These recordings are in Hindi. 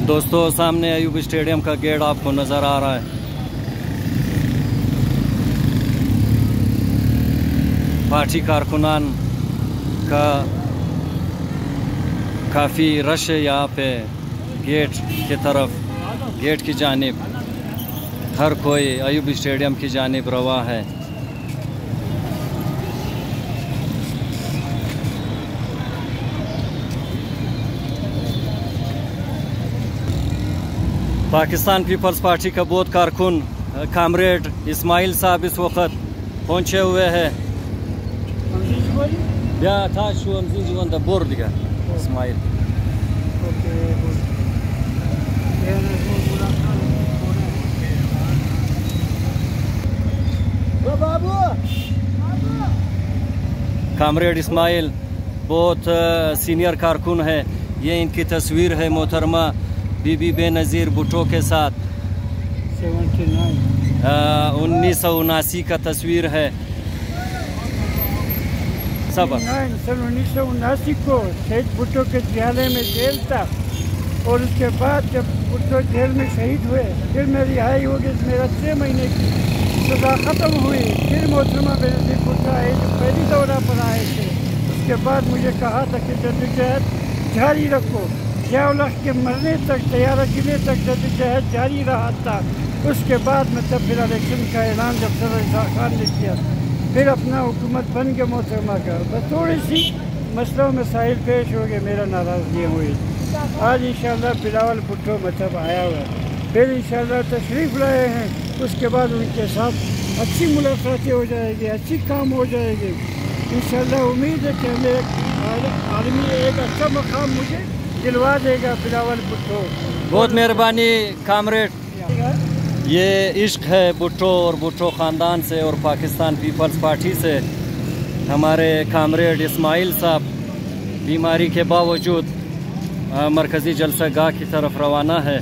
दोस्तों सामने अयूब स्टेडियम का गेट आपको नज़र आ रहा है। पार्टी कारकुनान का काफ़ी रश है यहाँ पे गेट की तरफ, गेट की जानिब हर कोई अयूब स्टेडियम की जानिब रवा है। पाकिस्तान पीपल्स पार्टी का बहुत कारकुन कामरेड इस्माइल साहब इस वक्त पहुंचे हुए हैं। इस्माइल कामरेड इस्माइल बहुत सीनियर कारकुन है। ये इनकी तस्वीर है मोहतरमा बीबी बेनज़ीर भुट्टो के साथ 1979 का तस्वीर है। सब 1979 को शहीद भुट्टो के न्यायालय में जेल था और उसके बाद जब भुट्टो जेल में शहीद हुए फिर मैं रिहाई हो गई। मेरा 6 महीने की सज़ा ख़त्म हुई। फिर मोहतरमा बेनज़ीर भुट्टो आए जो पहली दौरा पर आए थे। उसके बाद मुझे कहा था कि जद्दोजहद जारी रखो। ज़िया-उल-हक़ के मरने तक, तैयारा गिरने तक जद्दोजहद जारी रहा था। उसके बाद में तब फिर इलेक्शन का ऐलान जब सदर इमरान खान ने किया फिर अपना हुकूमत बन के मोहतरमा का बस थोड़ी सी मसलों मसाइल पेश हो गए, मेरा नाराज़गी हुई। आज इंशाअल्लाह बिलावल भुट्टो मतलब आया हुआ है, फिर इंशाअल्लाह तशरीफ़ लाए हैं। उसके बाद उनके साथ अच्छी मुलाकातें हो जाएगी, अच्छी काम हो जाएगी इंशाअल्लाह। उम्मीद है कि हमें आदमी एक अच्छा मकाम मुझे दिलवा देगा बिलावल भुट्टो। बहुत मेहरबानी कामरेड। ये इश्क है भुट्टो और भुट्टो ख़ानदान से और पाकिस्तान पीपल्स पार्टी से। हमारे कामरेड इस्माइल साहब बीमारी के बावजूद मरकज़ी जलसा गाह की तरफ रवाना है।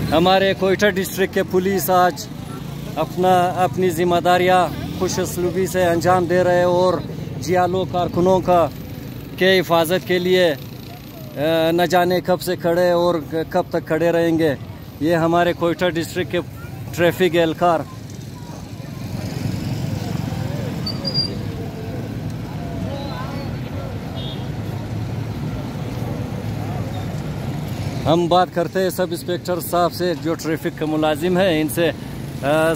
हमारे कोयटा डिस्ट्रिक्ट के पुलिस आज अपनी जिम्मेदारियाँ खुश असलूबी से अंजाम दे रहे और जियालो कारकुनों के हिफाजत के लिए न जाने कब से खड़े और कब तक खड़े रहेंगे। ये हमारे कोयटा डिस्ट्रिक्ट के ट्रैफिक एहलकार हम बात करते हैं सब इंस्पेक्टर साहब से जो ट्रैफिक का मुलाजिम है इनसे।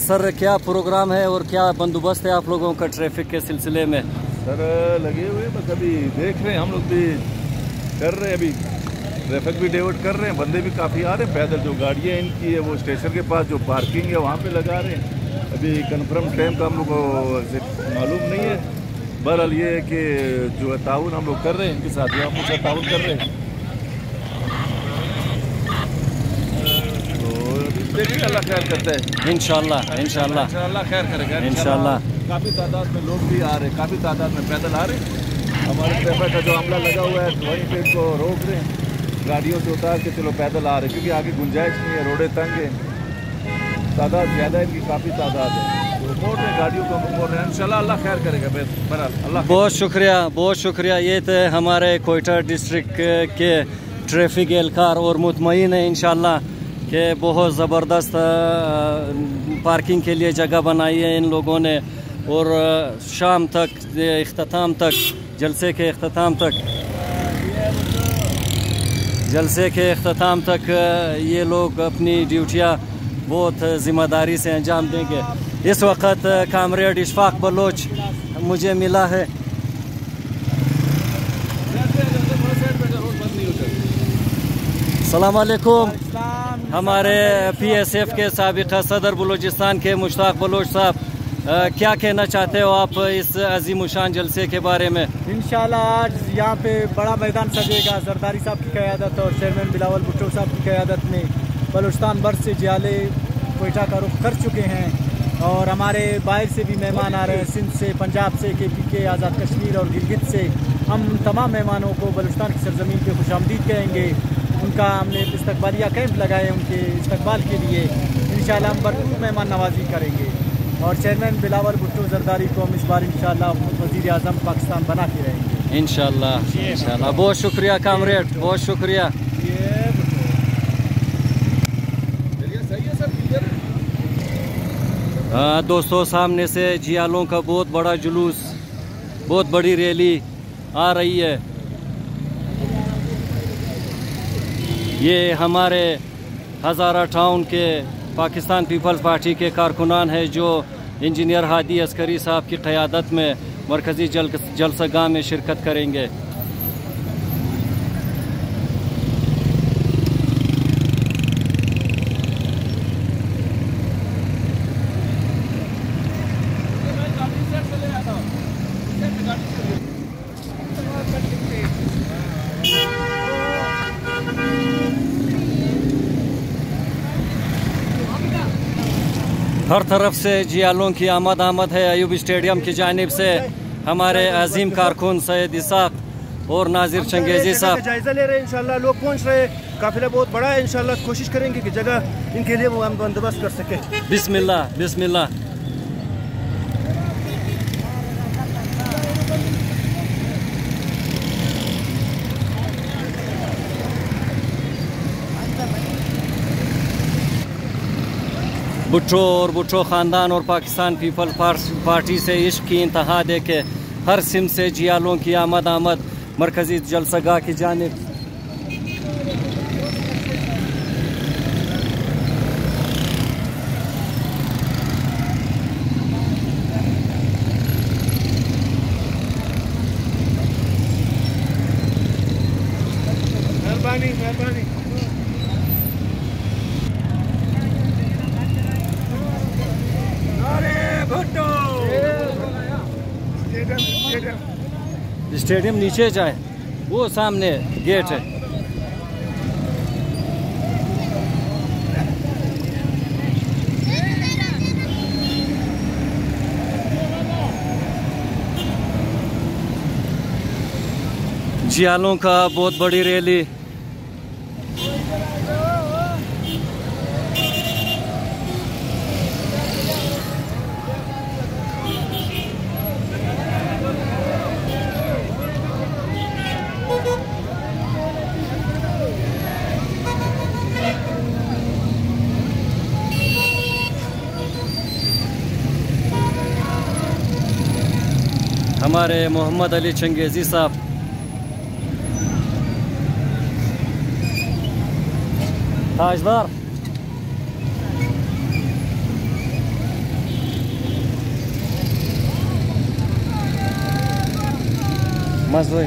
सर क्या प्रोग्राम है और क्या बंदोबस्त है आप लोगों का ट्रैफिक के सिलसिले में? सर लगे हुए बस अभी देख रहे हैं, हम लोग भी कर रहे हैं, अभी ट्रैफिक भी डाइवर्ट कर रहे हैं। बंदे भी काफ़ी आ रहे हैं पैदल। जो गाड़ियाँ इनकी है वो स्टेशन के पास जो पार्किंग है वहाँ पे लगा रहे हैं। अभी कन्फर्म टाइम का हम लोग को मालूम नहीं है। बहरहाल ये है कि जो ताउन हम लोग कर रहे हैं इनके साथ, जो हम लोग ताउन कर रहे हैं। देखिए अल्लाह खैर करता है। इंशाल्लाह खैर करेगा इंशाल्लाह। काफ़ी तादाद में लोग भी आ रहे हैं, काफ़ी तादाद में पैदल आ रहे हैं। हमारे ट्रैफिक का जो अमला लगा हुआ है वहीं पे इनको रोक रहे हैं, गाड़ियों से उतार के चलो पैदल आ रहे हैं क्योंकि आगे गुंजाइश नहीं है, रोडें तंग है, तादाद ज़्यादा है, इनकी काफ़ी तादाद है। तो मोड़ रहे गाड़ियों को मोड़ रहे हैं। इंशाल्लाह अल्लाह खैर करेगा। बहरहाल अल्लाह बहुत शुक्रिया। ये थे हमारे कोयटा डिस्ट्रिक्ट के ट्रैफिक एहलकार और मुतमईन है इंशाल्लाह कि बहुत ज़बरदस्त पार्किंग के लिए जगह बनाई है इन लोगों ने और शाम तक इख्तिताम तक जलसे के इख्तिताम तक ये लोग अपनी ड्यूटियाँ बहुत ज़िम्मेदारी से अंजाम देंगे। इस वक्त कामरेड इशफाक बलोच मुझे मिला है। अस्सलाम वालेकुम। हमारे PSF के साबिक़ा सदर बलूचिस्तान के मुश्ताक बलोच साहब, क्या कहना चाहते हो आप इस अज़ीमुशान जलसे के बारे में? इंशाल्लाह आज यहाँ पे बड़ा मैदान सजेगा। जरदारी साहब की क़यादत और चेयरमैन बिलावल भुट्टो साहब की क़यादत में बलूचिस्तान भर से जियाले कोयटा का रुख कर चुके हैं और हमारे बाहर से भी मेहमान आ रहे हैं, सिंध से, पंजाब से, KPK, आज़ाद कश्मीर और गिलगित से। हम तमाम मेहमानों को बलूचिस्तान की सरजमीन पे खुशामदीद कहेंगे। उनका हमने इस्तकबालिया कैंप लगाए उनके इस्तकबाल के लिए। इंशाअल्लाह हम भरपूर मेहमान नवाजी करेंगे। और चेयरमैन बिलावल भुट्टो जरदारी को हम इस बार इंशाल्लाह वज़ीर आज़म पाकिस्तान बना के रहेंगे इंशाल्लाह इंशाल्लाह। बहुत शुक्रिया कामरेड, बहुत शुक्रिया। हाँ दोस्तों, सामने से जियालों का बहुत बड़ा जुलूस, बहुत बड़ी रैली आ रही है। ये हमारे हज़ारा टाउन के पाकिस्तान पीपल्स पार्टी के कारकुनान हैं जो इंजीनियर हादी अस्करी साहब की क़यादत में मरकज़ी जलसागाह में शिरकत करेंगे। हर तरफ से जियालों की आमद है। अयूब स्टेडियम की जानिब से हमारे अजीम कारकुन सैयद इसाक और नाजिर चंगेजी साहब जायजा ले रहे हैं। इंशाल्लाह लोग पहुंच रहे हैं, काफिला बहुत बड़ा है। इंशाल्लाह कोशिश करेंगे कि जगह इनके लिए वो हम बंदोबस्त कर सके। बिस्मिल्लाह बिस्मिल्लाह। भुट्टो और भुट्टो ख़ानदान और पाकिस्तान पीपल्स पार्टी से इश्क की इंतहा दे के हर सिम से जियालों की आमद मरकज़ी जलसागाह की जानिब। मेहरबानी मेहरबानी। स्टेडियम नीचे जाए, वो सामने गेट है। जियालों का बहुत बड़ी रैली। हमारे मोहम्मद अली चंगेजी साहब ताजदार मज़ोई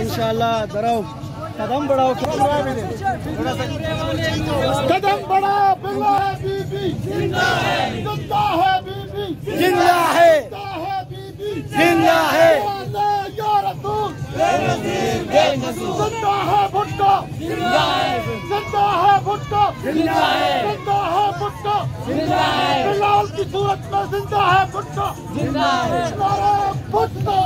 इंशाल्लाह डराओ कदम बढ़ाओ कदम बढ़ा बिल्ला है बीबी जिंदा है बीबी जिंदा है जिंदा है या रसूल जिंदा है भुट्टो जिंदा है भुट्टो जिंदा है भुट्टो बिलाल की सूरत में जिंदा है भुट्टो जिंदा है भुट्टो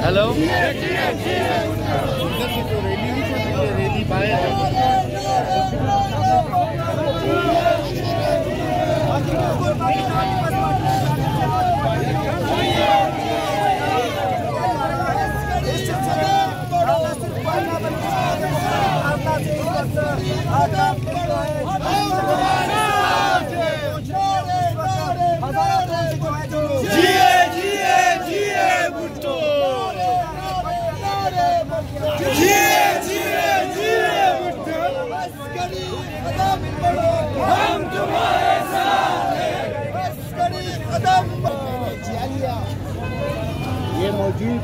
हेलो ये मौजूद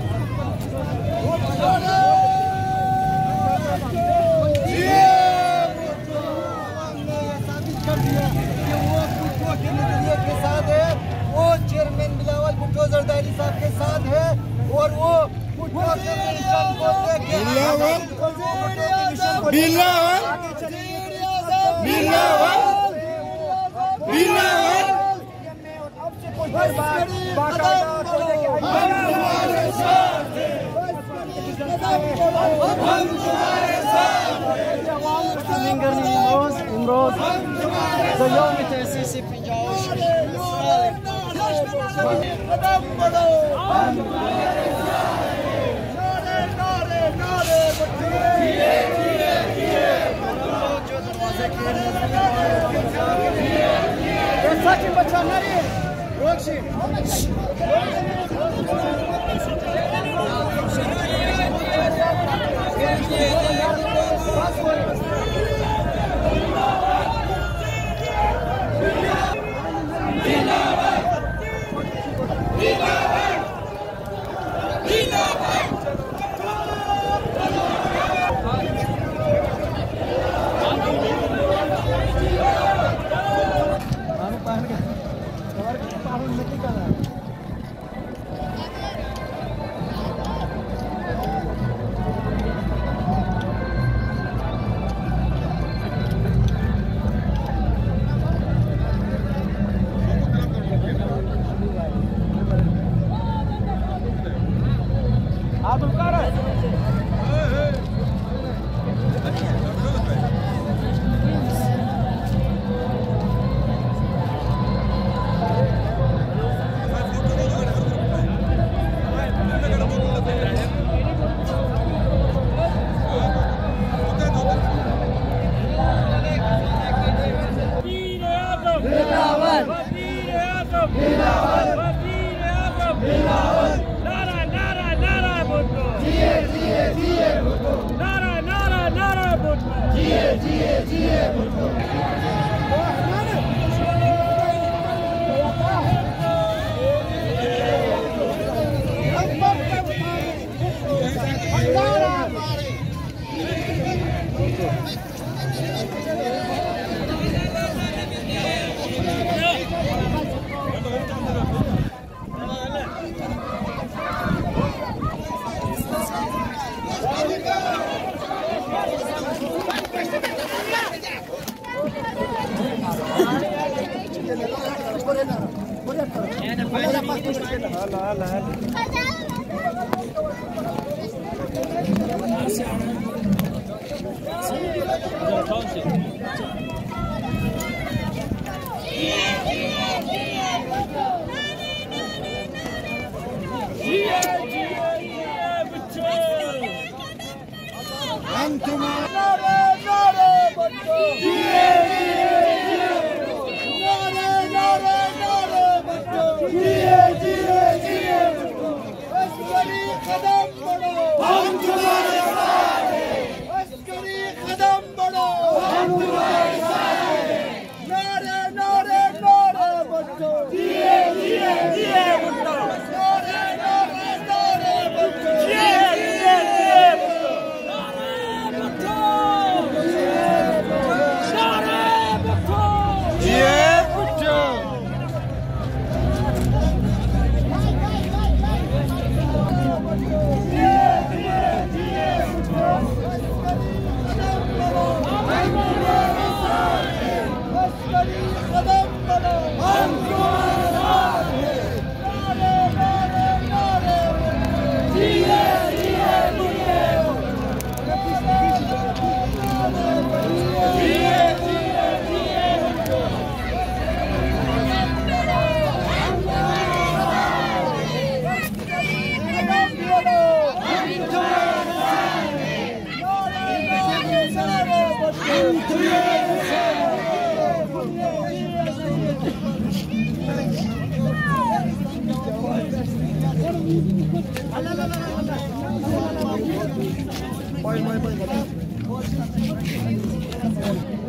के साथ है, वो चेयरमैन बिलावल भुट्टो जरदारी साहब के साथ है और वो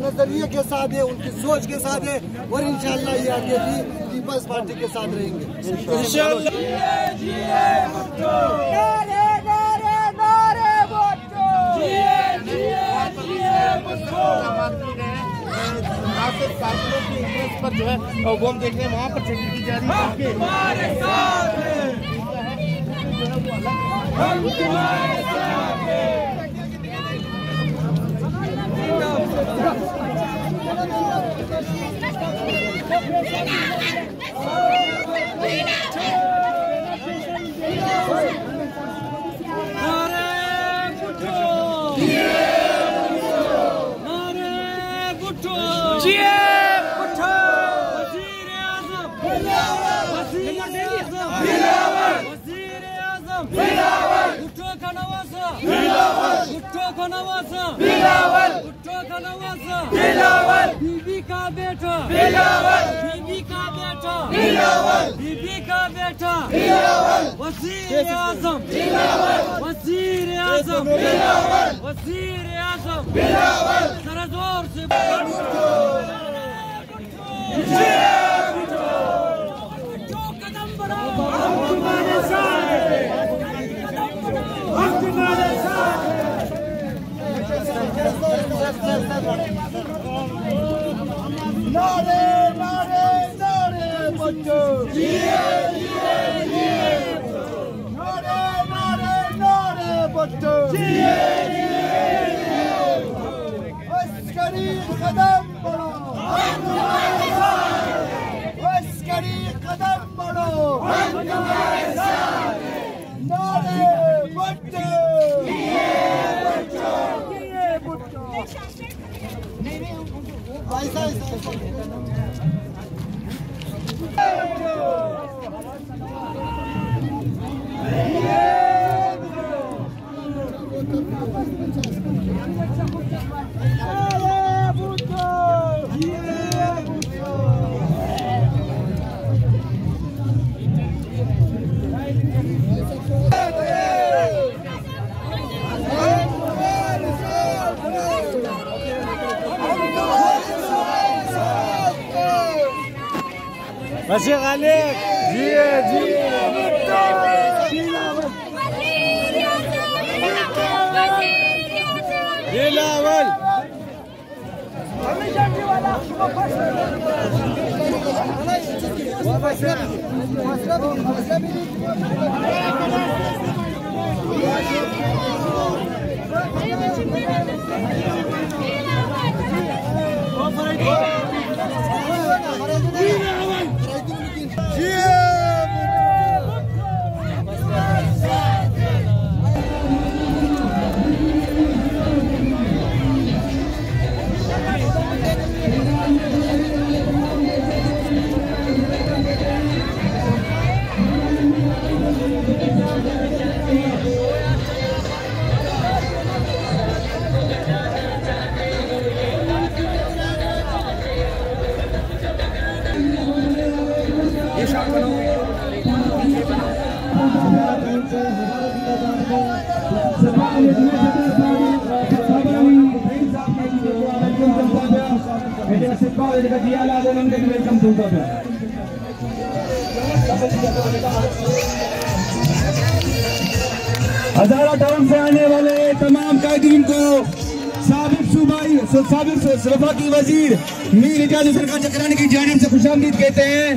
नजरिए के साथ है, उनकी सोच के साथ है और इंशाअल्लाह ये आगे भी पीपल्स पार्टी के साथ रहेंगे इंशाअल्लाह। पर जो है वो हम देख रहे हैं वहाँ पर चेकिंग की जा रही है। बीबी का बेटा, बीबी का बेटा, बीबी का बेटा, वज़ीर आज़म, वज़ीर आज़म, वज़ीर आज़म, जरा जोर से कदम बढ़ाओ, तुम्हारे साथ हैं, हम तुम्हारे साथ हैं। नारे नारे नारे बच्चों, नारे नारे नारे बच्चों, अस्करी कदम बढ़ो, अस्करी कदम बढ़ो, नारे बच्चों, ऐसा वज़ीर गालिब हजारा टाउन से आने वाले तमाम कायदीन को साबिक सरफा की वजीर मीर इजाज हुसैन खान चक्रानी की जानिब से खुशामदीद कहते हैं।